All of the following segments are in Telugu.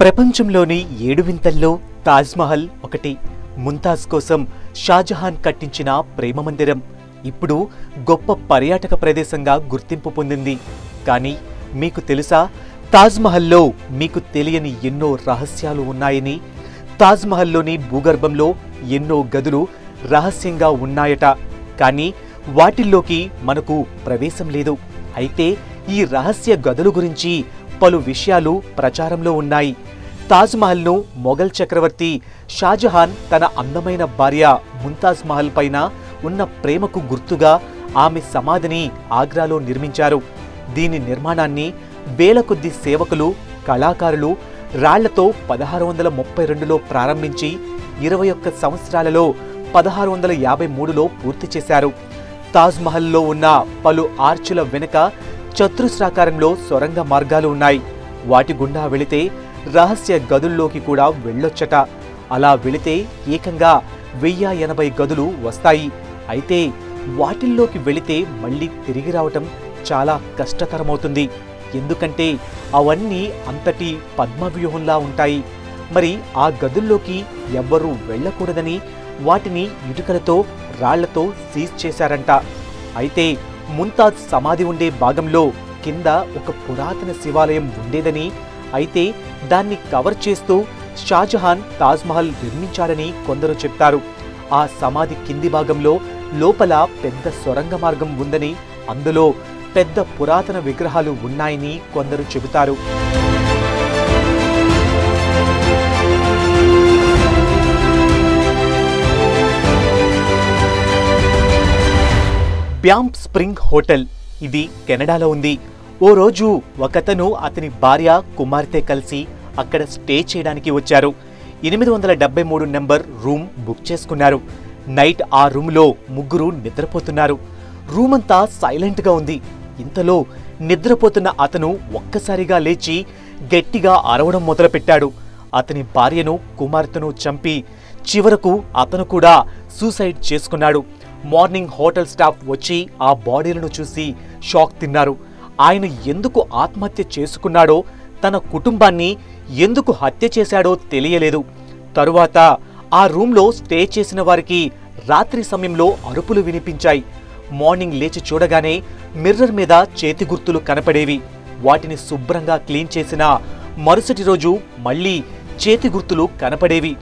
ప్రపంచంలోని 7 వింతల్లో తాజ్మహల్ ఒకటి. ముంతాజ్ కోసం షాజహాన్ కట్టించిన ప్రేమ మందిరం ఇప్పుడు గొప్ప పర్యాటక ప్రదేశంగా గుర్తింపు పొందింది. కానీ మీకు తెలుసా, తాజ్మహల్లో మీకు తెలియని ఎన్నో రహస్యాలు ఉన్నాయని? తాజ్మహల్లోని భూగర్భంలో ఎన్నో గదులు రహస్యంగా ఉన్నాయట. కానీ వాటిల్లోకి మనకు ప్రవేశం లేదు. అయితే ఈ రహస్య గదుల గురించి పలు విషయాలు ప్రచారంలో ఉన్నాయి. తాజ్మహల్ను మొఘల్ చక్రవర్తి షాజహాన్ తన అందమైన భార్య ముంతాజ్ మహల్ పైన ఉన్న ప్రేమకు గుర్తుగా ఆమె సమాధిని ఆగ్రాలో నిర్మించారు. దీని నిర్మాణాన్ని వేల కొద్ది సేవకులు, కళాకారులు రాళ్లతో 1632లో ప్రారంభించి 21 సంవత్సరాలలో 1653లో పూర్తి చేశారు. తాజ్మహల్లో ఉన్న పలు ఆర్చుల వెనుక చతురస్రాకారంలో సొరంగ మార్గాలు ఉన్నాయి. వాటి గుండా వెళితే రహస్య గదుల్లోకి కూడా వెళ్ళొచ్చట. అలా వెళితే ఏకంగా 1080 గదులు వస్తాయి. అయితే వాటిల్లోకి వెళితే మళ్ళీ తిరిగి రావటం చాలా కష్టతరమవుతుంది. ఎందుకంటే అవన్నీ అంతటి పద్మవ్యూహంలా ఉంటాయి. మరి ఆ గదుల్లోకి ఎవ్వరూ వెళ్ళకూడదని వాటిని ఇటుకలతో, రాళ్లతో సీజ్ చేశారంట. అయితే ముంతాజ్ సమాధి ఉండే భాగంలో కింద ఒక పురాతన శివాలయం ఉండేదని, అయితే దాన్ని కవర్ చేస్తూ షాజహాన్ తాజ్మహల్ నిర్మించాడని కొందరు చెప్తారు. ఆ సమాధి కింది భాగంలో లోపల పెద్ద సొరంగ మార్గం ఉందని, అందులో పెద్ద పురాతన విగ్రహాలు ఉన్నాయని కొందరు చెబుతారు. బ్యాంఫ్ స్ప్రింగ్ హోటల్, ఇది కెనడాలో ఉంది. ఓ రోజు ఒకతను అతని భార్య, కుమార్తె కలిసి అక్కడ స్టే చేయడానికి వచ్చారు. 873 నెంబర్ రూమ్ బుక్ చేసుకున్నారు. నైట్ ఆ రూమ్లో ముగ్గురు నిద్రపోతున్నారు. రూమ్ అంతా సైలెంట్గా ఉంది. ఇంతలో నిద్రపోతున్న అతను ఒక్కసారిగా లేచి గట్టిగా అరవడం మొదలుపెట్టాడు. అతని భార్యను, కుమార్తెను చంపి చివరకు అతను కూడా సూసైడ్ చేసుకున్నాడు. మార్నింగ్ హోటల్ స్టాఫ్ వచ్చి ఆ బాడీలను చూసి షాక్ తిన్నారు. ఆయన ఎందుకు ఆత్మహత్య చేసుకున్నాడో, తన కుటుంబాన్ని ఎందుకు హత్య చేశాడో తెలియలేదు. తరువాత ఆ రూమ్లో స్టే చేసిన వారికి రాత్రి సమయంలో అరుపులు వినిపించాయి. మార్నింగ్ లేచి చూడగానే మిర్రర్ మీద చేతి గుర్తులు కనపడేవి. వాటిని శుభ్రంగా క్లీన్ చేసిన మరుసటి రోజు మళ్ళీ చేతి గుర్తులు కనపడేవి.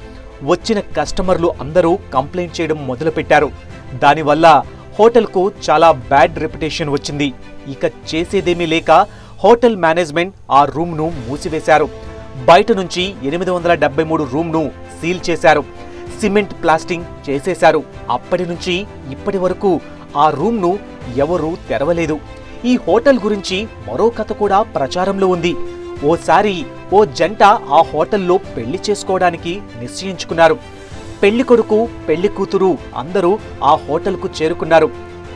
వచ్చిన కస్టమర్లు అందరూ కంప్లైంట్ చేయడం మొదలుపెట్టారు. దానివల్ల హోటల్కు చాలా బ్యాడ్ రెప్యుటేషన్ వచ్చింది. ఇక చేసేదేమీ లేక హోటల్ మేనేజ్మెంట్ ఆ రూమ్ను మూసివేశారు. బయట నుంచి 873 రూమ్ను సీల్ చేశారు. సిమెంట్ ప్లాస్టింగ్ చేసేశారు. అప్పటి నుంచి ఇప్పటి వరకు ఆ రూమ్ను ఎవరూ తెరవలేదు. ఈ హోటల్ గురించి మరో కథ కూడా ప్రచారంలో ఉంది. ఓసారి ఓ జంట ఆ హోటల్లో పెళ్లి చేసుకోవడానికి నిశ్చయించుకున్నారు. పెళ్లి కొడుకు, పెళ్లి కూతురు అందరూ ఆ హోటల్కు చేరుకున్నారు.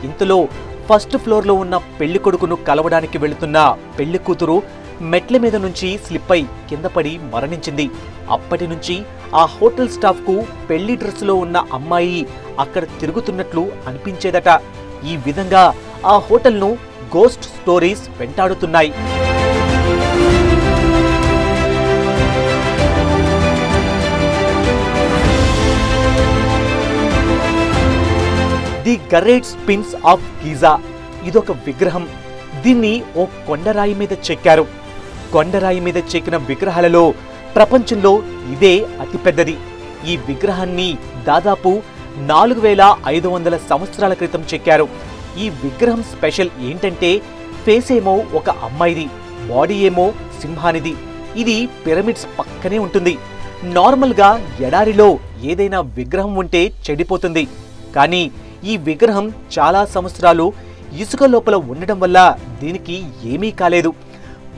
ఇంతలో ఫస్ట్ ఫ్లోర్లో ఉన్న పెళ్లి కొడుకును కలవడానికి వెళుతున్న పెళ్లి కూతురు మెట్ల మీద నుంచి స్లిప్ అయి కింద పడి మరణించింది. అప్పటి నుంచి ఆ హోటల్ స్టాఫ్కు పెళ్లి డ్రెస్సులో ఉన్న అమ్మాయి అక్కడ తిరుగుతున్నట్లు అనిపించేదట. ఈ విధంగా ఆ హోటల్ను గోస్ట్ స్టోరీస్ వెంటాడుతున్నాయి. The great sphinx of Giza, ఇదొక విగ్రహం. దీన్ని ఓ కొండరాయి మీద చెక్కారు. కొండరాయి మీద చెక్కిన విగ్రహాలలో ప్రపంచంలో ఇదే అతిపెద్దది. ఈ విగ్రహాన్ని దాదాపు 4500 సంవత్సరాల క్రితం చెక్కారు. ఈ విగ్రహం స్పెషల్ ఏంటంటే, ఫేస్ ఏమో ఒక అమ్మాయిది, బాడీ ఏమో సింహానిది. ఇది పిరమిడ్స్ పక్కనే ఉంటుంది. నార్మల్గా ఎడారిలో ఏదైనా విగ్రహం ఉంటే చెడిపోతుంది. కానీ ఈ విగ్రహం చాలా సంవత్సరాలు ఇసుక లోపల ఉండడం వల్ల దీనికి ఏమీ కాలేదు.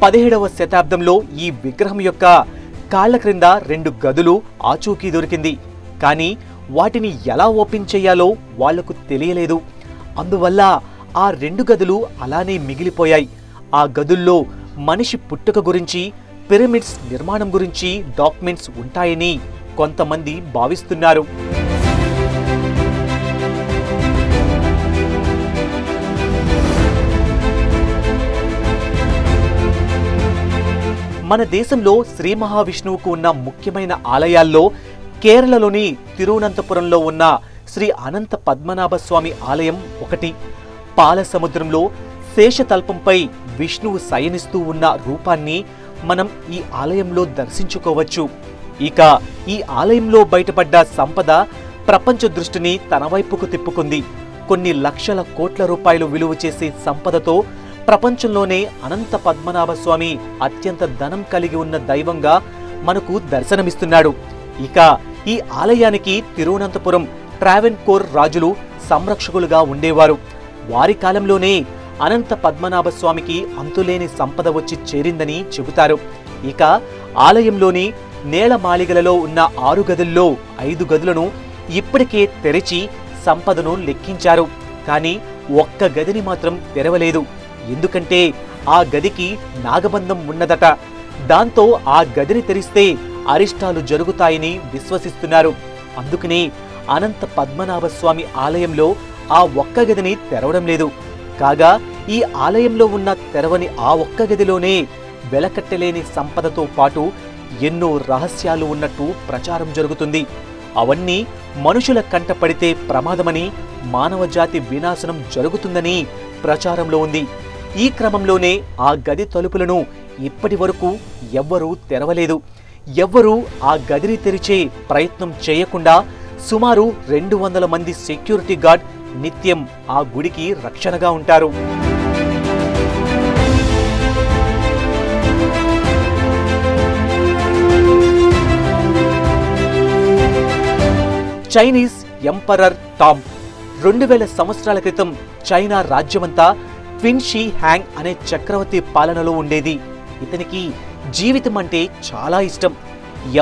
17వ శతాబ్దంలో ఈ విగ్రహం యొక్క కాళ్ల క్రింద 2 గదులు ఆచూకీ దొరికింది. కానీ వాటిని ఎలా ఓపెన్ చేయాలో వాళ్లకు తెలియలేదు. అందువల్ల ఆ 2 గదులు అలానే మిగిలిపోయాయి. ఆ గదుల్లో మనిషి పుట్టుక గురించి, పిరమిడ్స్ నిర్మాణం గురించి డాక్యుమెంట్స్ ఉంటాయని కొంతమంది భావిస్తున్నారు. మన దేశంలో శ్రీ మహావిష్ణువుకు ఉన్న ముఖ్యమైన ఆలయాల్లో కేరళలోని తిరువనంతపురంలో ఉన్న శ్రీ అనంత పద్మనాభ స్వామి ఆలయం ఒకటి. పాల సముద్రంలో శేషతల్పంపై విష్ణువు శయనిస్తూ ఉన్న రూపాన్ని మనం ఈ ఆలయంలో దర్శించుకోవచ్చు. ఇక ఈ ఆలయంలో బయటపడ్డ సంపద ప్రపంచ దృష్టిని తన వైపుకు తిప్పుకుంది. కొన్ని లక్షల కోట్ల రూపాయలు విలువ చేసే సంపదతో ప్రపంచంలోనే అనంత పద్మనాభ స్వామి అత్యంత ధనం కలిగి ఉన్న దైవంగా మనకు దర్శనమిస్తున్నాడు. ఇక ఈ ఆలయానికి తిరువనంతపురం ట్రావెన్కోర్ రాజులు సంరక్షకులుగా ఉండేవారు. వారి కాలంలోనే అనంత పద్మనాభ స్వామికి అంతులేని సంపద వచ్చి చేరిందని చెబుతారు. ఇక ఆలయంలోని నేలమాళిగలలో ఉన్న 6 గదుల్లో 5 గదులను ఇప్పటికే తెరిచి సంపదను లెక్కించారు. కానీ ఒక్క గదిని మాత్రం తెరవలేదు. ఎందుకంటే ఆ గదికి నాగబంధం ఉన్నదట. దాంతో ఆ గదిని తెరిస్తే అరిష్టాలు జరుగుతాయని విశ్వసిస్తున్నారు. అందుకనే అనంత పద్మనాభ స్వామి ఆలయంలో ఆ ఒక్క గదిని తెరవడం లేదు. కాగా ఈ ఆలయంలో ఉన్న తెరవని ఆ ఒక్క గదిలోనే వెలకట్టలేని సంపదతో పాటు ఎన్నో రహస్యాలు ఉన్నట్టు ప్రచారం జరుగుతుంది. అవన్నీ మనుషుల కంటపడితే ప్రమాదమని, మానవజాతి వినాశనం జరుగుతుందని ప్రచారంలో ఉంది. ఈ క్రమంలోనే ఆ గది తలుపులను ఇప్పటి వరకు ఎవ్వరూ తెరవలేదు. ఎవ్వరూ ఆ గదిని తెరిచే ప్రయత్నం చేయకుండా సుమారు 200 మంది సెక్యూరిటీ గార్డ్ నిత్యం ఆ గుడికి రక్షణగా ఉంటారు. చైనీస్ ఎంపరర్ టామ్ 2000 సంవత్సరాల క్రితం చైనా రాజ్యమంతా ట్విన్ షీ హ్యాంగ్ అనే చక్రవర్తి పాలనలో ఉండేది. ఇతనికి జీవితం అంటే చాలా ఇష్టం.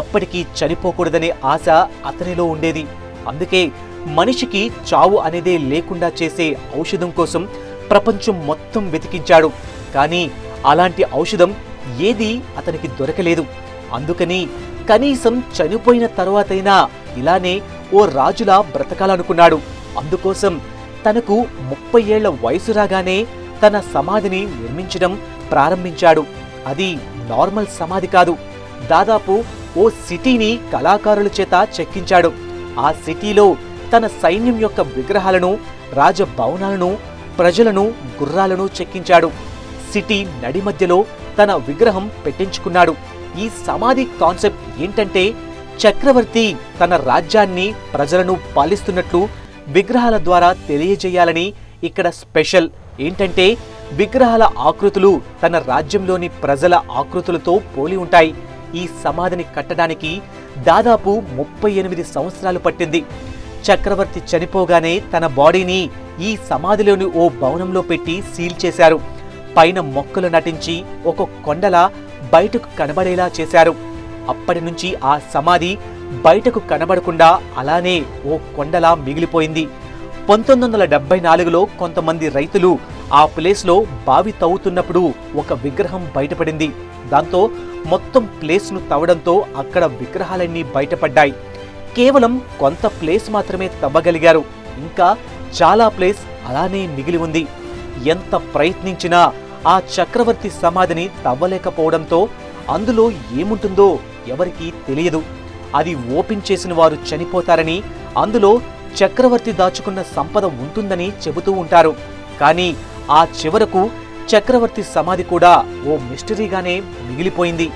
ఎప్పటికీ చనిపోకూడదనే ఆశ అతనిలో ఉండేది. అందుకే మనిషికి చావు అనేదే లేకుండా చేసే ఔషధం కోసం ప్రపంచం మొత్తం వెతికించాడు. కానీ అలాంటి ఔషధం ఏదీ అతనికి దొరకలేదు. అందుకని కనీసం చనిపోయిన తరువాతైనా ఇలానే ఓ రాజులా బ్రతకాలనుకున్నాడు. అందుకోసం తనకు 30 ఏళ్ల వయసు రాగానే తన సమాధిని నిర్మించడం ప్రారంభించాడు. అది నార్మల్ సమాధి కాదు. దాదాపు ఓ సిటీని కళాకారుల చేత చెక్కించాడు. ఆ సిటీలో తన సైన్యం యొక్క విగ్రహాలను, రాజభవనాలను, ప్రజలను, గుర్రాలను చెక్కించాడు. సిటీ నడి మధ్యలో తన విగ్రహం పెట్టించుకున్నాడు. ఈ సమాధి కాన్సెప్ట్ ఏంటంటే చక్రవర్తి తన రాజ్యాన్ని, ప్రజలను పాలిస్తున్నట్లు విగ్రహాల ద్వారా తెలియజేయాలని. ఇక్కడ స్పెషల్ ఏంటంటే విగ్రహాల ఆకృతులు తన రాజ్యంలోని ప్రజల ఆకృతులతో పోలి ఉంటాయి. ఈ సమాధిని కట్టడానికి దాదాపు 38 సంవత్సరాలు పట్టింది. చక్రవర్తి చనిపోగానే తన బాడీని ఈ సమాధిలోని ఓ భవనంలో పెట్టి సీల్ చేశారు. పైన మొక్కలు నటించి ఒక కొండలా బయటకు కనబడేలా చేశారు. అప్పటి నుంచి ఆ సమాధి బయటకు కనబడకుండా అలానే ఓ కొండలా మిగిలిపోయింది. 1974లో కొంతమంది రైతులు ఆ ప్లేస్లో బావి తవ్వుతున్నప్పుడు ఒక విగ్రహం బయటపడింది. దాంతో మొత్తం ప్లేస్ను తవ్వడంతో అక్కడ విగ్రహాలన్నీ బయటపడ్డాయి. కేవలం కొంత ప్లేస్ మాత్రమే తవ్వగలిగారు. ఇంకా చాలా ప్లేస్ అలానే మిగిలి ఉంది. ఎంత ప్రయత్నించినా ఆ చక్రవర్తి సమాధిని తవ్వలేకపోవడంతో అందులో ఏముంటుందో ఎవరికీ తెలియదు. అది ఓపెన్ చేసిన వారు చనిపోతారని, అందులో చక్రవర్తి దాచుకున్న సంపద ఉంటుందని చెబుతూ ఉంటారు. కానీ ఆ చివరకు చక్రవర్తి సమాధి కూడా ఓ మిస్టరీగానే మిగిలిపోయింది.